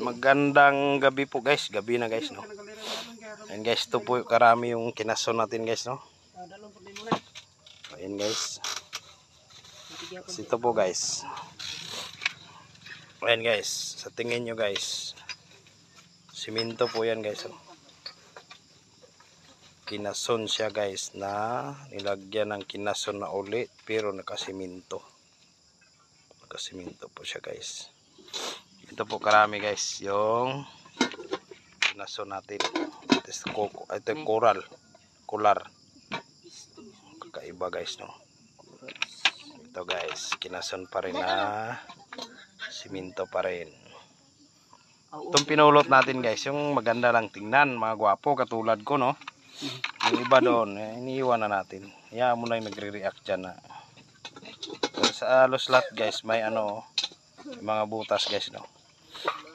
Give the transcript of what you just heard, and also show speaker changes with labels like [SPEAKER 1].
[SPEAKER 1] magandang gabi po guys. Gabi na guys, no. Ayan guys, ito po karami yung kinason natin guys, no. Ayan guys. Ito po guys. Ayan guys, sa tingin nyo guys, simento po yan guys, no. Kinason siya guys, na nilagyan ng kinason na ulit pero nakasiminto. Nakasiminto po siya guys. Ito po karami guys yung kinason natin. Ito coral, kular. Kakaiba guys, no. Ito guys, kinason pa rin na siminto pa rin. Itong pinulot natin guys, yung maganda lang tingnan, mga gwapo katulad ko, no. Yung iba doon, iniiwan na natin. Hayaan mo na yung nagre-react dyan na. Pero sa halos lahat guys, may ano, mga butas guys, no.